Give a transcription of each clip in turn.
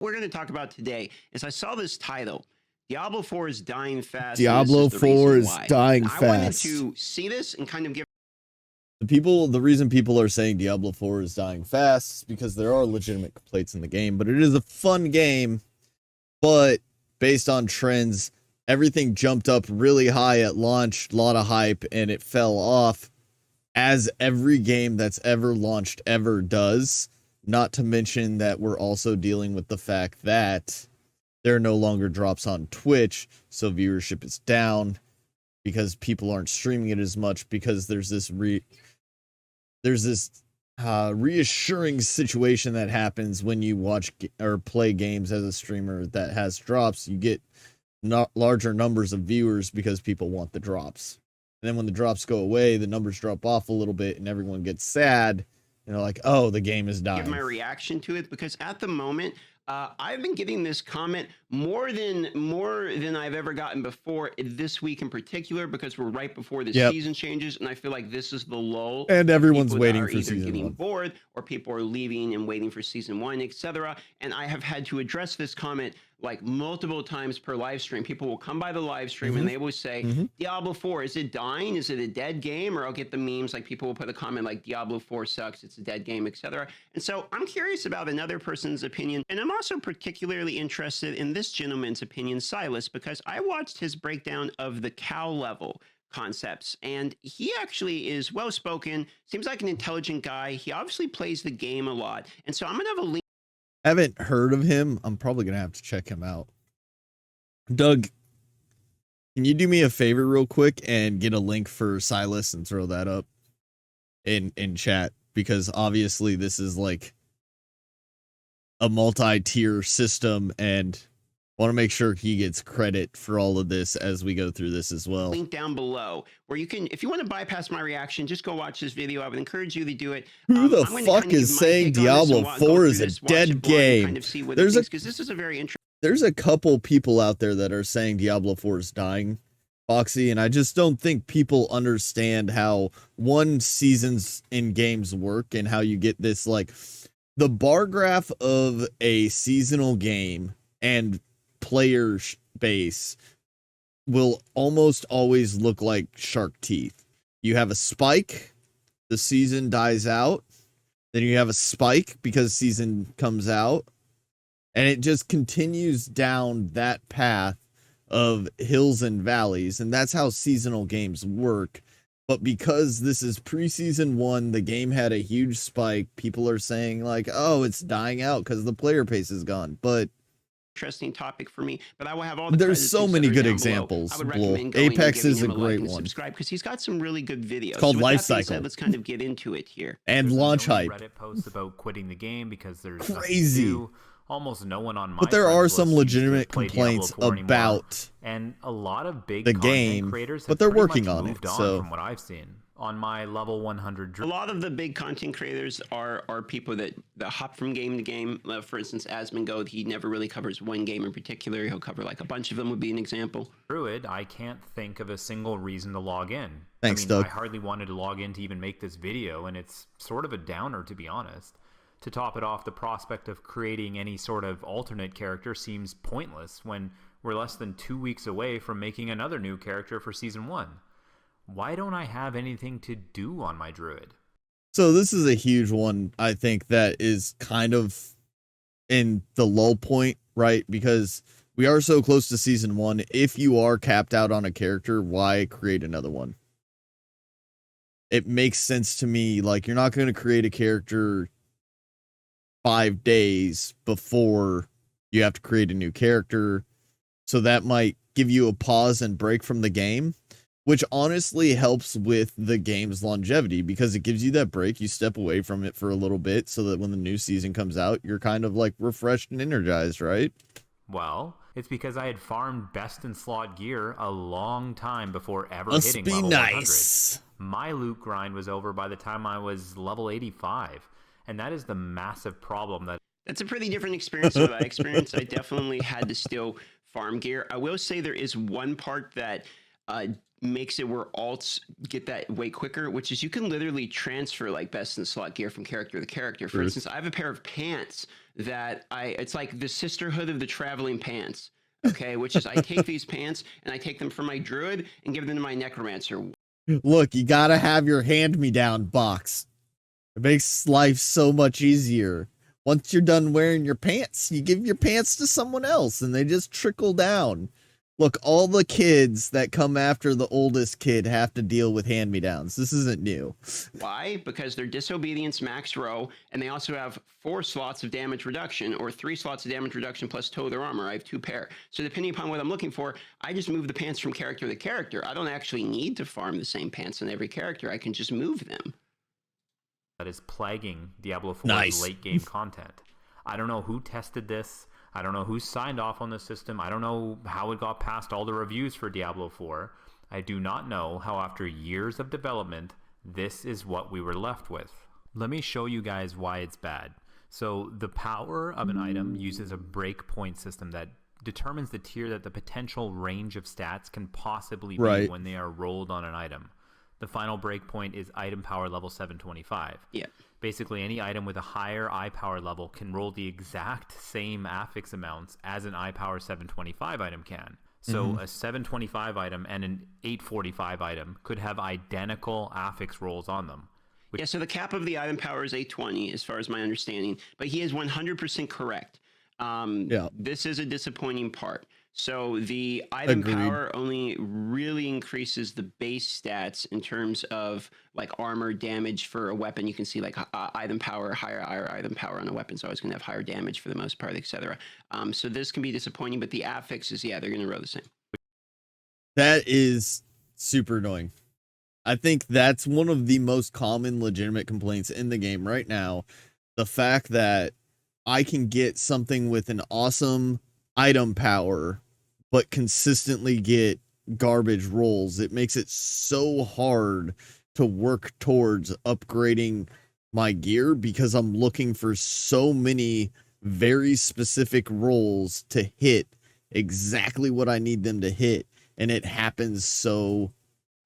we're going to talk about today is I saw this title. Diablo 4 is dying fast. Diablo 4 is dying fast. I wanted to see this and kind of give the reason people are saying Diablo 4 is dying fast is because there are legitimate complaints in the game, but it is a fun game. But based on trends, everything jumped up really high at launch, a lot of hype, and it fell off, as every game that's ever launched ever does. Not to mention that we're also dealing with the fact that there are no longer drops on Twitch, so viewership is down because people aren't streaming it as much, because there's this reassuring situation that happens when you watch or play games as a streamer that has drops. You get larger numbers of viewers because people want the drops. And then when the drops go away, the numbers drop off a little bit and everyone gets sad. And they're like, oh, the game is dying. Give my reaction to it, because at the moment, I've been getting this comment more than I've ever gotten before this week in particular, because we're right before the season changes, and I feel like this is the lull. And everyone's waiting for season getting one. Bored, or people are leaving and waiting for season 1, etc. And I have had to address this comment like multiple times per live stream. People will come by the live stream and they will say, Diablo 4, is it dying? Is it a dead game? Or I'll get the memes, like people will put a comment like Diablo 4 sucks, it's a dead game, etc. And so I'm curious about another person's opinion. And I'm also particularly interested in this gentleman's opinion, Silas, because I watched his breakdown of the cow level concepts, and he actually is well-spoken, seems like an intelligent guy. He obviously plays the game a lot. And so I'm gonna have a link. I haven't heard of him. I'm probably going to have to check him out. Doug, can you do me a favor real quick and get a link for Silas and throw that up in chat? Because obviously this is like a multi-tier system, and I want to make sure he gets credit for all of this as we go through this as well. Link down below where you can, if you want to bypass my reaction, just go watch this video. I would encourage you to do it. Who the fuck is saying Diablo 4 is a dead game? There's a couple people out there that are saying Diablo 4 is dying, Foxy, and I just don't think people understand how seasons in games work and how you get this, like, the bar graph of a seasonal game and player base will almost always look like shark teeth. You have a spike, the season dies out, then you have a spike because season comes out, and it just continues down that path of hills and valleys, and that's how seasonal games work. But because this is preseason 1, the game had a huge spike. People are saying like, oh, it's dying out because the player pace is gone. But interesting topic for me, but I will have all the there's so many good examples. Apex is a great one. Subscribe because he's got some really good videos. It's called Life Cycle. Let's kind of get into it here. And launch hype. Reddit posts about quitting the game because there's crazy. Almost no one on my but there are some legitimate complaints about and a lot of big the game creators but they're working on it. So from what I've seen on my level 100, a lot of the big content creators are people that hop from game to game. For instance, Asmongold, he never really covers one game in particular. He'll cover like a bunch of them, would be an example. Druid, I can't think of a single reason to log in. Thanks, Doug. I hardly wanted to log in to even make this video, and it's sort of a downer, to be honest. To top it off, the prospect of creating any sort of alternate character seems pointless when we're less than 2 weeks away from making another new character for Season 1. Why don't I have anything to do on my Druid? So this is a huge one, I think, that is kind of in the lull point, right? Because we are so close to Season 1. If you are capped out on a character, why create another one? It makes sense to me. Like, you're not going to create a character 5 days before you have to create a new character, so that might give you a pause and break from the game, which honestly helps with the game's longevity because it gives you that break. You step away from it for a little bit so that when the new season comes out, you're kind of like refreshed and energized, right? Well, it's because I had farmed best in slot gear a long time before ever hitting level 100. My loot grind was over by the time I was level 85. And that is the massive problem. That's a pretty different experience from that experience. I definitely had to still farm gear. I will say there is one part that makes it where alts get that way quicker, which is you can literally transfer like best in slot gear from character to character. For instance, I have a pair of pants that it's like the sisterhood of the traveling pants. Okay, which is I take these pants and I take them from my druid and give them to my necromancer. Look, you gotta have your hand-me-down box. It makes life so much easier. Once you're done wearing your pants, you give your pants to someone else and they just trickle down. Look, all the kids that come after the oldest kid have to deal with hand-me-downs. This isn't new. Why? Because they're disobedience max row, and they also have 4 slots of damage reduction, or 3 slots of damage reduction plus toe of their armor. I have 2 pair. So depending upon what I'm looking for, I just move the pants from character to character. I don't actually need to farm the same pants on every character. I can just move them. That is plaguing Diablo 4's late game content. I don't know who tested this. I don't know who signed off on the system. I don't know how it got past all the reviews for Diablo 4. I do not know how after years of development, this is what we were left with. Let me show you guys why it's bad. So the power of an item uses a breakpoint system that determines the tier that the potential range of stats can possibly be when they are rolled on an item. The final breakpoint is item power level 725. Yeah. Basically, any item with a higher eye power level can roll the exact same affix amounts as an eye power 725 item can. So a 725 item and an 845 item could have identical affix rolls on them. Yeah, so the cap of the item power is 820, as far as my understanding. But he is 100% correct. This is a disappointing part. So the item power only really increases the base stats in terms of like armor damage for a weapon. You can see like item power, higher item power on a weapon is always going to have higher damage for the most part, etc. So this can be disappointing, but the affixes, they're going to roll the same. That is super annoying. I think that's one of the most common legitimate complaints in the game right now. The fact that I can get something with an awesome item power, but consistently get garbage rolls. It makes it so hard to work towards upgrading my gear because I'm looking for so many very specific rolls to hit exactly what I need them to hit, and it happens so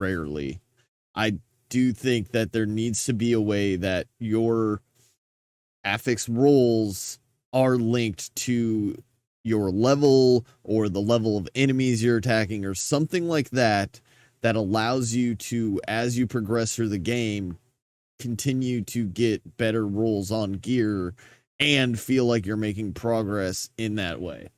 rarely. I do think that there needs to be a way that your affix rolls are linked to your level or the level of enemies you're attacking or something like that, that allows you to, as you progress through the game, continue to get better rolls on gear and feel like you're making progress in that way.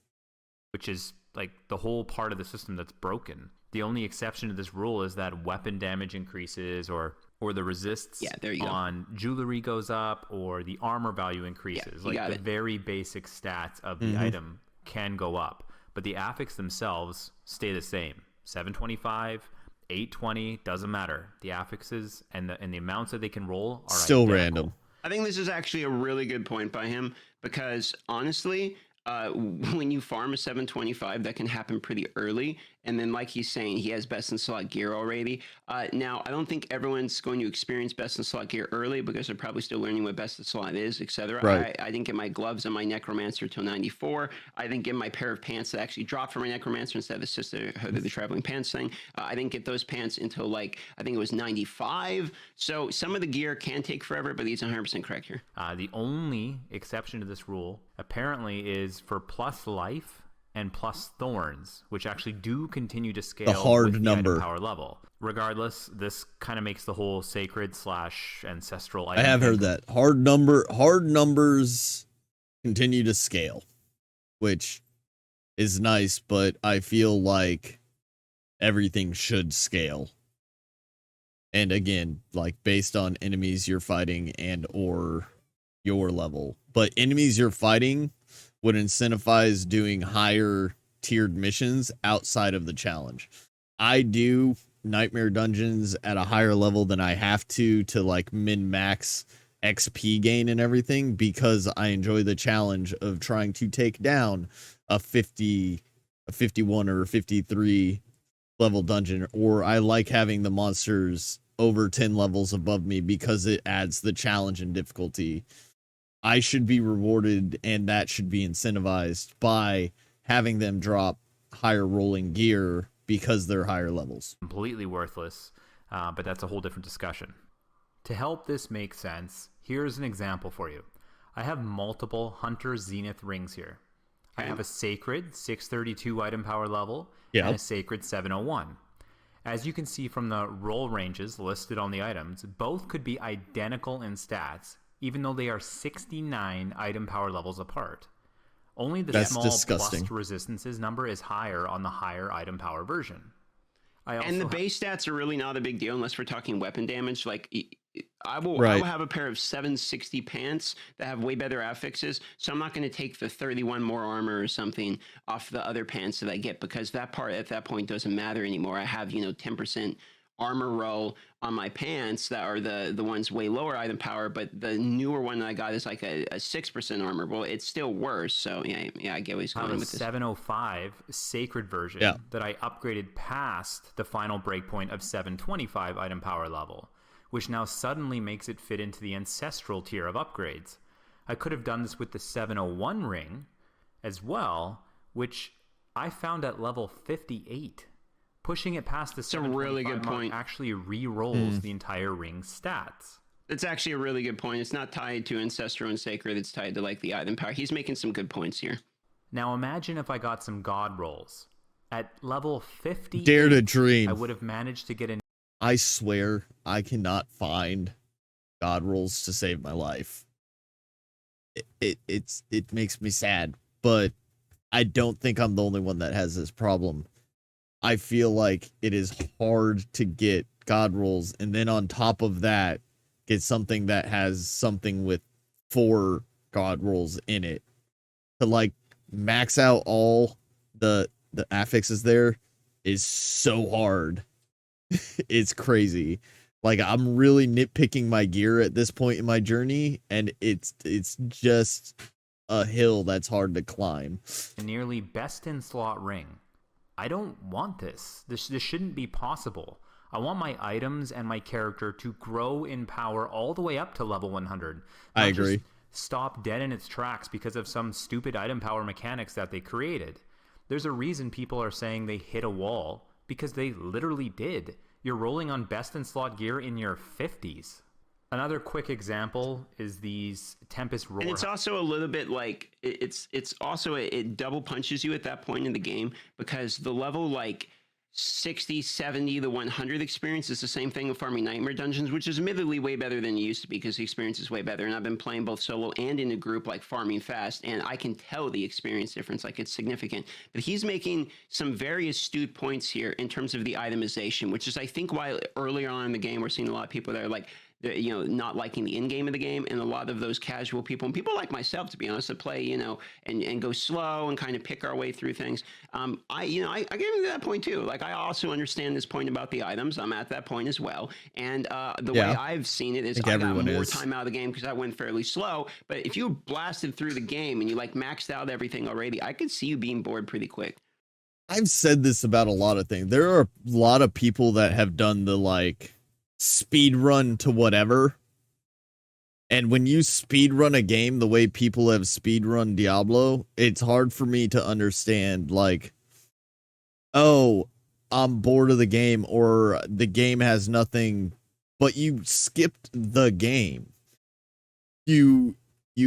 Which is like the whole part of the system that's broken. The only exception to this rule is that weapon damage increases or the resists on jewelry goes up or the armor value increases. Like the very basic stats of the item can go up, but the affix themselves stay the same. 725, 820, doesn't matter. The affixes and the amounts that they can roll are still identical. Random. I think this is actually a really good point by him because honestly, when you farm a 725, that can happen pretty early. And then, like he's saying, he has best in slot gear already. Now, I don't think everyone's going to experience best in slot gear early because they're probably still learning what best in slot is, etc. Right. I didn't get my gloves on my necromancer till 94. I didn't get my pair of pants that actually dropped for my necromancer instead of the sisterhood of the traveling pants thing. I didn't get those pants until like I think it was 95. So some of the gear can take forever, but he's 100% correct here. The only exception to this rule apparently is for plus life and plus thorns, which actually do continue to scale the hard with number the item power level. Regardless, this kind of makes the whole sacred / ancestral item. I have heard that hard numbers continue to scale, which is nice, but I feel like everything should scale. And again, like based on enemies you're fighting and or your level. But enemies you're fighting would incentivize doing higher tiered missions outside of the challenge. I do nightmare dungeons at a higher level than I have to like min-max XP gain and everything because I enjoy the challenge of trying to take down a 51 or 53 level dungeon, or I like having the monsters over 10 levels above me because it adds the challenge and difficulty. I should be rewarded, and that should be incentivized by having them drop higher rolling gear because they're higher levels. Completely worthless, but that's a whole different discussion. To help this make sense, here's an example for you. I have multiple Hunter Zenith rings here. I have a Sacred 632 item power level and a Sacred 701. As you can see from the roll ranges listed on the items, both could be identical in stats, even though they are 69 item power levels apart. Only the small plus resistances number is higher on the higher item power version. And the base stats are really not a big deal unless we're talking weapon damage. Like, I will have a pair of 760 pants that have way better affixes, so I'm not going to take the 31 more armor or something off the other pants that I get, because that part at that point doesn't matter anymore. I have 10% armor roll on my pants that are the ones way lower item power, but the newer one that I got is like a 6% armor. Well, it's still worse. So yeah, I get what he's going with this. 705 Sacred version that I upgraded past the final breakpoint of 725 item power level, which now suddenly makes it fit into the ancestral tier of upgrades. I could have done this with the 701 ring as well, which I found at level 58. Pushing it past the 725 mark actually re-rolls the entire ring's stats. That's actually a really good point. It's not tied to Ancestral and Sacred. It's tied to like the item power. He's making some good points here. Now imagine if I got some God rolls. At level 50, dare to dream. I would have managed to get an... I swear I cannot find God rolls to save my life. It makes me sad, but I don't think I'm the only one that has this problem. I feel like it is hard to get God rolls, and then on top of that, get something that has something with 4 God rolls in it. To like max out all the affixes there is so hard. It's crazy. Like, I'm really nitpicking my gear at this point in my journey, and it's just a hill that's hard to climb. Nearly best in slot ring. I don't want this. This shouldn't be possible. I want my items and my character to grow in power all the way up to level 100. I agree. Stop dead in its tracks because of some stupid item power mechanics that they created. There's a reason people are saying they hit a wall, because they literally did. You're rolling on best in slot gear in your 50s. Another quick example is these Tempest Roar. And it's also a little bit like, it's also, it double punches you at that point in the game, because the level like 60, 70, the 100 experience is the same thing with farming Nightmare Dungeons, which is admittedly way better than it used to be because the experience is way better. And I've been playing both solo and in a group like farming fast, and I can tell the experience difference, like it's significant. But he's making some very astute points here in terms of the itemization, which is, I think, why earlier on in the game we're seeing a lot of people that are like, not liking the end game of the game, and a lot of those casual people, and people like myself, to be honest, that play, and go slow and kind of pick our way through things. I get into that point too. Like, I also understand this point about the items. I'm at that point as well. And the way I've seen it is I got more time out of the game because I went fairly slow. But if you blasted through the game and you like maxed out everything already, I could see you being bored pretty quick. I've said this about a lot of things. There are a lot of people that have done the like speed run to whatever, and when you speed run a game the way people have speed run Diablo, it's hard for me to understand, like, oh, I'm bored of the game, or the game has nothing, but you skipped the game. You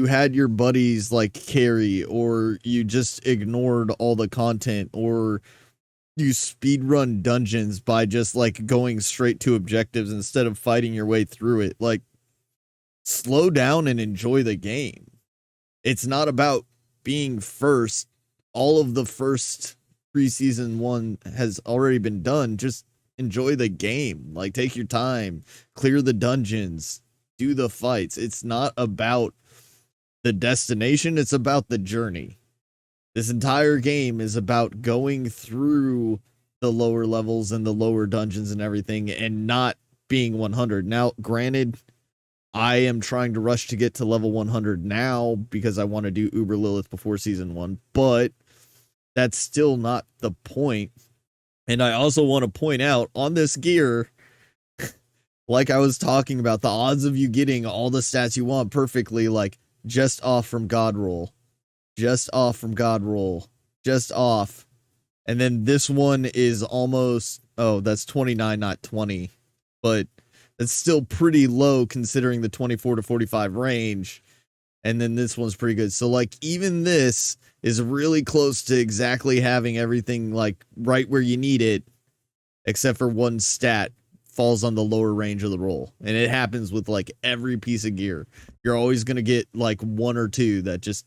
had your buddies like carry, or you just ignored all the content, or you speedrun dungeons by just like going straight to objectives instead of fighting your way through it. Like, slow down and enjoy the game. It's not about being first. All of the first preseason 1 has already been done. Just enjoy the game. Like, take your time, clear the dungeons, do the fights. It's not about the destination, it's about the journey. This entire game is about going through the lower levels and the lower dungeons and everything, and not being 100. Now, granted, I am trying to rush to get to level 100 now because I want to do Uber Lilith before season 1, but that's still not the point. And I also want to point out on this gear, like I was talking about, the odds of you getting all the stats you want perfectly, like, just off from God roll. Just off from God roll. Just off. And then this one is almost, oh, that's 29, not 20. But it's still pretty low considering the 24 to 45 range. And then this one's pretty good. So like even this is really close to exactly having everything like right where you need it, except for one stat falls on the lower range of the roll. And it happens with like every piece of gear. You're always going to get like one or two that just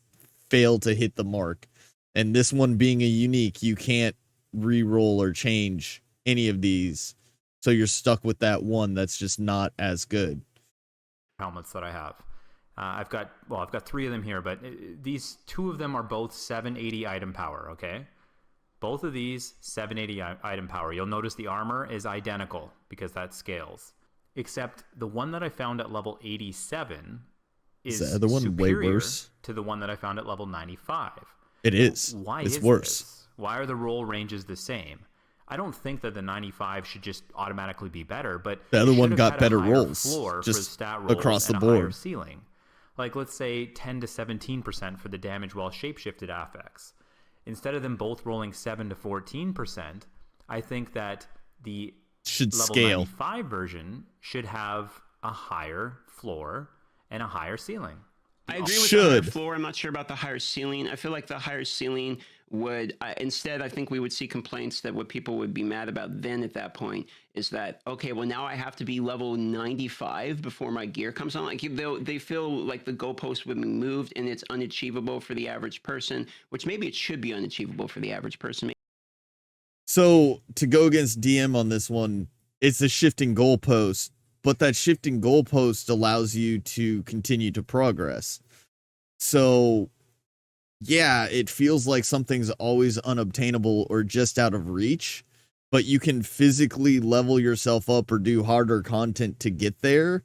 fail to hit the mark. And this one being a unique, you can't re-roll or change any of these. So you're stuck with that one that's just not as good. Helmets that I have. I've got 3 of them here, but these 2 of them are both 780 item power, okay? Both of these 780 item power. You'll notice the armor is identical because that scales. Except the one that I found at level 87 is the one superior way worse to the one that I found at level 95. It is. Why it's is worse. This? Why are the roll ranges the same? I don't think that the 95 should just automatically be better, but the other one got better rolls floor just for stat rolls across the and board. A higher ceiling. Like let's say 10 to 17% for the damage while shapeshifted affects. Instead of them both rolling 7 to 14%, I think that the should level scale. 95 version should have a higher floor and a higher ceiling. I agree with the higher floor. I'm not sure about the higher ceiling. I feel like the higher ceiling would instead, I think we would see complaints that what people would be mad about then at that point is that, okay, well, now I have to be level 95 before my gear comes on. Like they feel like the goalpost would be moved and it's unachievable for the average person, which maybe it should be unachievable for the average person. So to go against DM on this one, it's a shifting goalpost, but that shifting goalpost allows you to continue to progress. So yeah, it feels like something's always unobtainable or just out of reach, but you can physically level yourself up or do harder content to get there.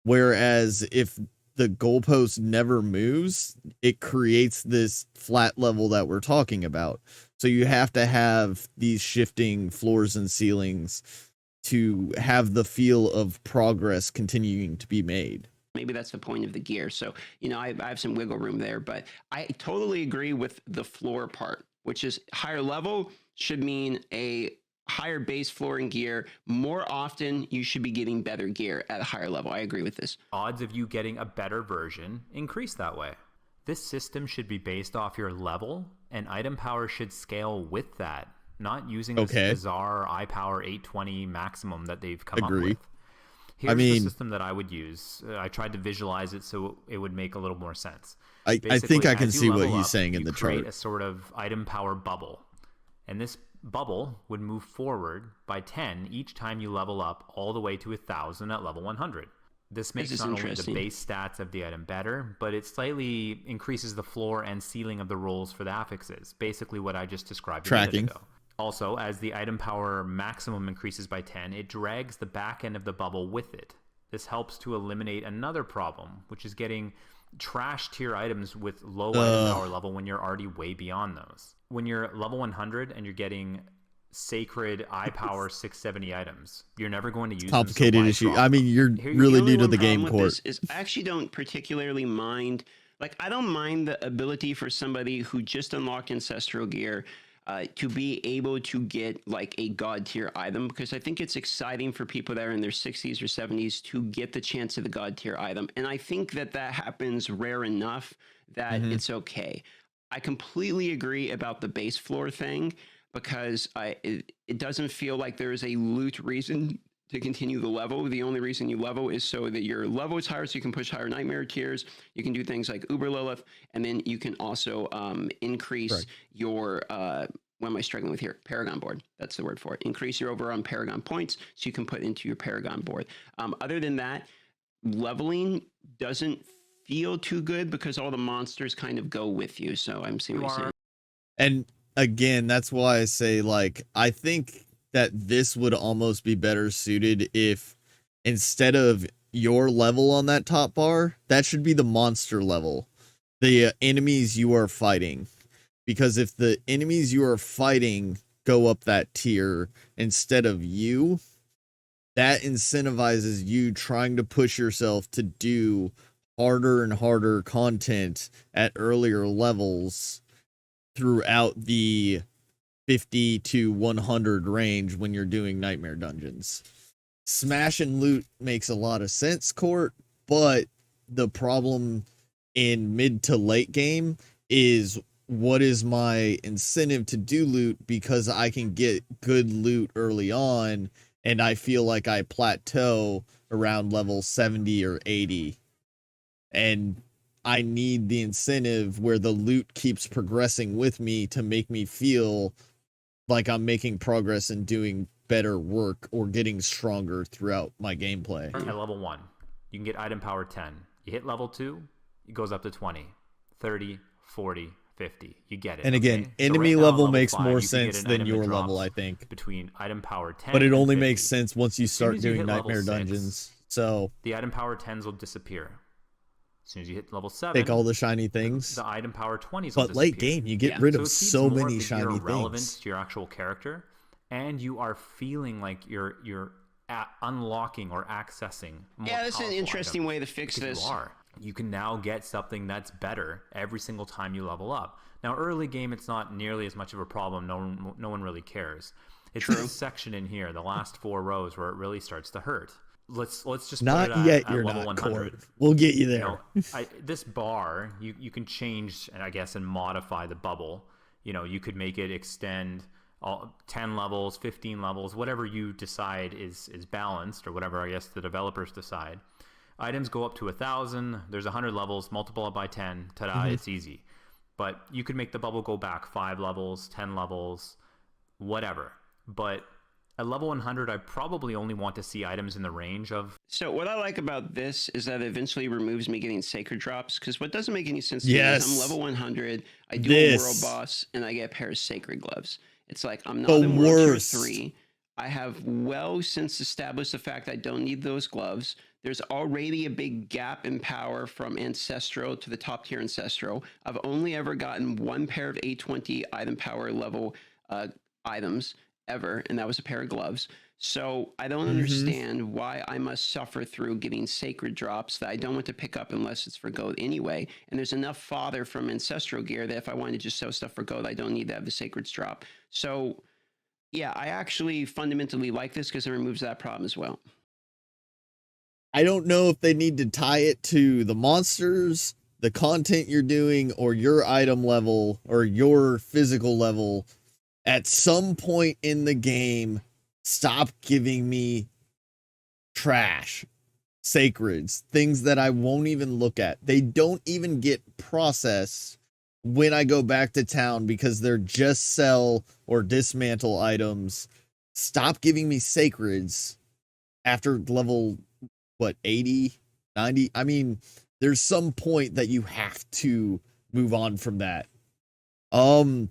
Whereas if the goalpost never moves, it creates this flat level that we're talking about. So you have to have these shifting floors and ceilings to have the feel of progress continuing to be made. Maybe that's the point of the gear. So, you know, I have some wiggle room there, but I totally agree with the floor part, which is higher level should mean a higher base floor and gear. More often, you should be getting better gear at a higher level. I agree with this. Odds of you getting a better version increase that way. This system should be based off your level, and item power should scale with that, not using this bizarre iPower 820 maximum that they've come up with. Here's the system that I would use. I tried to visualize it so it would make a little more sense. I think I can see what he's saying in the chart. You create a sort of item power bubble, and this bubble would move forward by 10 each time you level up all the way to 1,000 at level 100. This makes not only the base stats of the item better, but it slightly increases the floor and ceiling of the rolls for the affixes. Basically what I just described a minute ago. Also, as the item power maximum increases by 10, it drags the back end of the bubble with it. This helps to eliminate another problem, which is getting trash tier items with low item power level when you're already way beyond those. When you're level 100 and you're getting sacred iPower 670 items, you're never going to use complicated them, issue. I mean, you're really new to the game, Court. I actually don't particularly mind. Like, I don't mind the ability for somebody who just unlocked ancestral gear to be able to get like a god tier item, because I think it's exciting for people that are in their 60s or 70s to get the chance of the god tier item. And I think that that happens rare enough that it's okay. I completely agree about the base floor thing, because it doesn't feel like there is a loot reason to continue the level. The only reason you level is so that your level is higher, so you can push higher nightmare tiers. You can do things like Uber Lilith, and then you can also increase your what am I struggling with here? Paragon board. That's the word for it. Increase your overall Paragon points, so you can put into your Paragon board. Other than that, leveling doesn't feel too good because all the monsters kind of go with you. So I'm seeing what you're saying. And again, that's why I say, like, I think that this would almost be better suited if instead of your level on that top bar, that should be the monster level, the enemies you are fighting. Because if the enemies you are fighting go up that tier instead of you, that incentivizes you trying to push yourself to do harder and harder content at earlier levels throughout the 50 to 100 range when you're doing nightmare dungeons. Smash and loot makes a lot of sense, Court, but the problem in mid to late game is what is my incentive to do loot, because I can get good loot early on and I feel like I plateau around level 70 or 80. And I need the incentive where the loot keeps progressing with me to make me feel like I'm making progress and doing better work or getting stronger throughout my gameplay. At level 1, you can get item power 10. You hit level 2, it goes up to 20, 30, 40, 50. You get it. And again, okay? enemy So right level now, makes 5, more you sense than your level, I think. Between item power 10 but it only and 50. makes sense once you start doing nightmare 6, dungeons. So the item power 10s will disappear. As soon as you hit level 7, take all the shiny things. The item power 20s will but disappear. late game, you get rid of so many shiny relevant things to your actual character, and you are feeling like you're unlocking or accessing more that's an interesting way to fix this. You can now get something that's better every single time you level up. Now, early game, it's not nearly as much of a problem. No one really cares. It's this section in here, the last 4 rows, where it really starts to hurt. Let's just not put it yet. at You're level not 100. Court. We'll get you there. This bar, you can change, and I guess, and modify the bubble. You could make it extend 10 levels, 15 levels, whatever you decide is balanced, or whatever I guess the developers decide. Items go up to 1,000. There's 100 levels. Multiply it by 10. Ta-da! It's easy. But you could make the bubble go back 5 levels, 10 levels, whatever. But at level 100, I probably only want to see items in the range of... So what I like about this is that it eventually removes me getting sacred drops, because what doesn't make any sense to me is I'm level 100, I do a world boss, and I get a pair of sacred gloves. It's like, I'm not in World Tier 3. I have well since established the fact I don't need those gloves. There's already a big gap in power from Ancestral to the top tier Ancestral. I've only ever gotten 1 pair of 820 item power level items ever, and that was a pair of gloves. So I don't understand why I must suffer through getting sacred drops that I don't want to pick up unless it's for gold anyway. And there's enough fodder from Ancestral gear that if I wanted to just sell stuff for gold, I don't need to have the sacreds drop. So yeah, I actually fundamentally like this because it removes that problem as well. I don't know if they need to tie it to the monsters, the content you're doing, or your item level, or your physical level. At some point in the game, stop giving me trash, sacreds, things that I won't even look at. They don't even get processed when I go back to town because they're just sell or dismantle items. Stop giving me sacreds after level, 80, 90? I mean, there's some point that you have to move on from that. I'm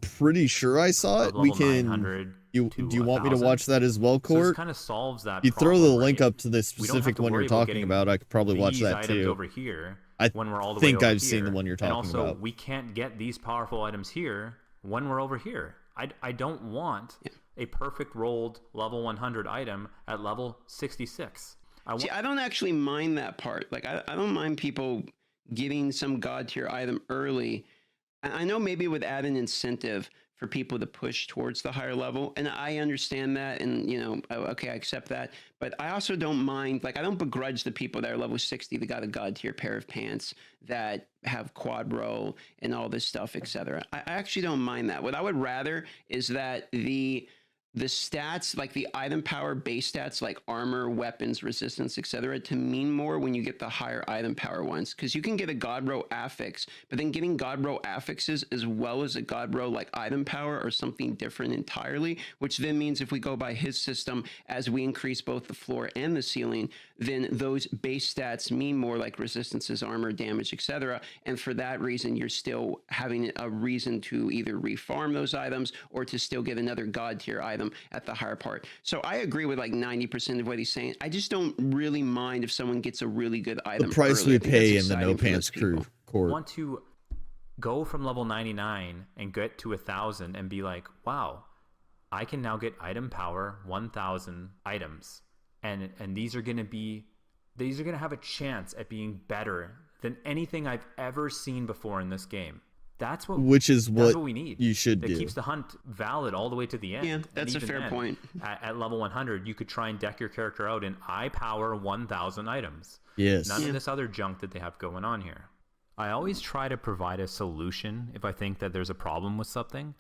pretty sure I saw it. We can. Do you want me to watch that as well, Court? So this kind of solves that. You problem, throw the right? link up to the specific one you're talking about. I could probably watch that too. Over here, when we're all the think way over I've seen the one you're talking and also, about. We can't get these powerful items here when we're over here. I don't want a perfect rolled level 100 item at level 66. I don't actually mind that part. Like, I don't mind people getting some god tier item early. I know maybe it would add an incentive for people to push towards the higher level, and I understand that, and okay, I accept that. But I also don't mind, like, I don't begrudge the people that are level 60 that got a god tier pair of pants that have quad roll and all this stuff, etc. I actually don't mind that. What I would rather is that the stats, like the item power base stats, like armor, weapons, resistance, etc., to mean more when you get the higher item power ones, because you can get a god row affix, but then getting god row affixes as well as a god row like item power are something different entirely, which then means if we go by his system, as we increase both the floor and the ceiling, then those base stats mean more, like resistances, armor, damage, etc. And for that reason, you're still having a reason to either refarm those items or to still get another god tier item at the higher part. So I agree with like 90% of what he's saying. I just don't really mind if someone gets a really good item. The price early. we pay in the No Pants crew Court. Want to go from level 99 and get to 1,000 and be like, wow, I can now get item power 1,000 items, and these are going to have a chance at being better than anything I've ever seen before in this game. which is what we need. You should do. It keeps the hunt valid all the way to the end. Yeah, that's a fair point. At level 100, you could try and deck your character out in eye power 1,000 items. Yes. None of this other junk that they have going on here. I always try to provide a solution if I think that there's a problem with something,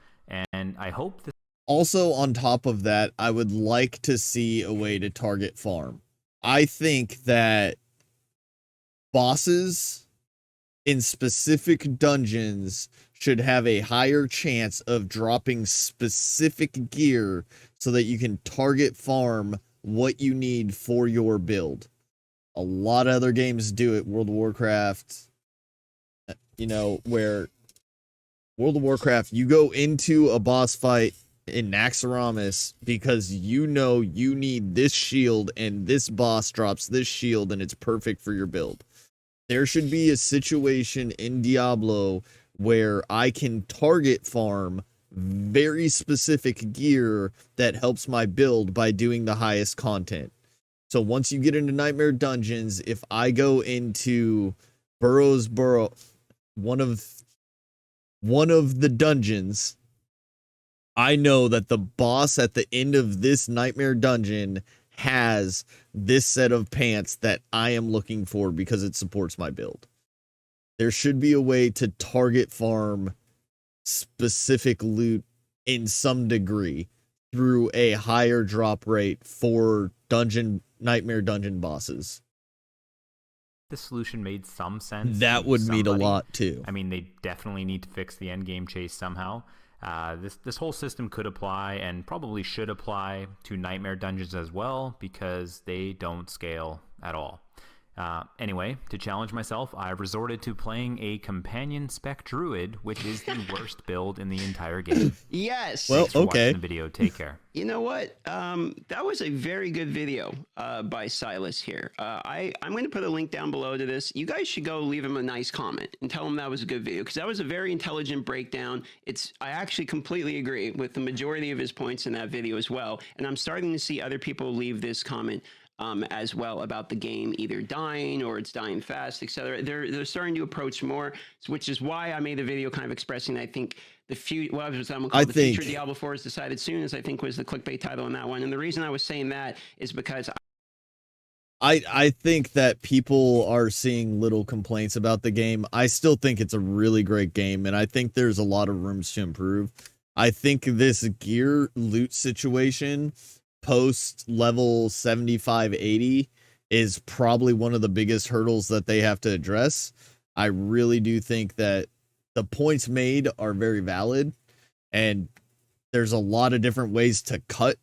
and I hope that. Also, on top of that, I would like to see a way to target farm. I think that bosses in specific dungeons should have a higher chance of dropping specific gear so that you can target farm what you need for your build. A lot of other games do it. World of Warcraft, where World of Warcraft, you go into a boss fight in Naxxramas because you need this shield and this boss drops this shield and it's perfect for your build. There should be a situation in Diablo where I can target farm very specific gear that helps my build by doing the highest content. So once you get into Nightmare Dungeons, if I go into Burrow's Burrow, one of the dungeons, I know that the boss at the end of this Nightmare Dungeon has this set of pants that I am looking for because it supports my build. There should be a way to target farm specific loot in some degree through a higher drop rate for Nightmare Dungeon bosses. The solution made some sense. That would mean a lot too. I mean, they definitely need to fix the end game chase somehow. This whole system could apply and probably should apply to Nightmare Dungeons as well because they don't scale at all. Anyway, to challenge myself, I resorted to playing a companion spec druid, which is the worst build in the entire game. Yes. Well, Thanks for watching the video. Take care. You know what? That was a very good video by Silas here. I'm going to put a link down below to this. You guys should go leave him a nice comment and tell him that was a good video because that was a very intelligent breakdown. I actually completely agree with the majority of his points in that video as well. And I'm starting to see other people leave this comment as well about the game either dying or it's dying fast, etc. They're starting to approach more, which is why I made the video kind of expressing I think the future Diablo 4 is decided soon, as I think was the clickbait title on that one. And the reason I was saying that is because I think that people are seeing little complaints about the game. I still think it's a really great game, and I think there's a lot of rooms to improve. I think this gear loot situation post level 75-80 is probably one of the biggest hurdles that they have to address. I really do think that the points made are very valid, and there's a lot of different ways to cut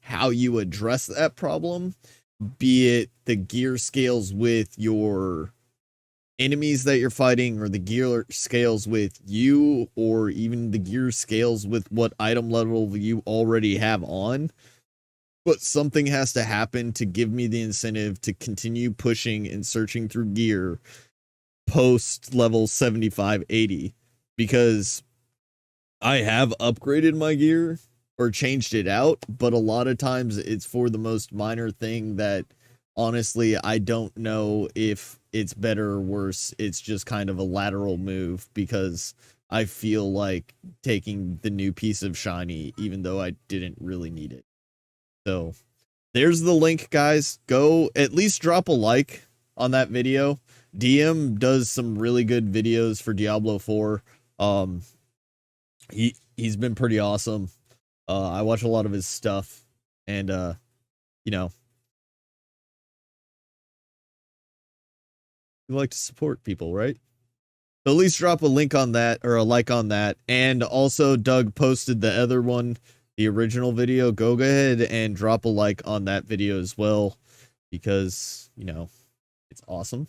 how you address that problem, be it the gear scales with your enemies that you're fighting or the gear scales with you or even the gear scales with what item level you already have on. But something has to happen to give me the incentive to continue pushing and searching through gear post level 75-80 because I have upgraded my gear or changed it out, but a lot of times it's for the most minor thing that honestly I don't know if it's better or worse. It's just kind of a lateral move because I feel like taking the new piece of shiny even though I didn't really need it. So there's the link, guys. Go at least drop a like on that video. DM does some really good videos for Diablo 4. He's been pretty awesome. I watch a lot of his stuff, and we like to support people, right? So at least drop a link on that or a like on that. And also Doug posted the other one, the original video. Go ahead and drop a like on that video as well because, it's awesome.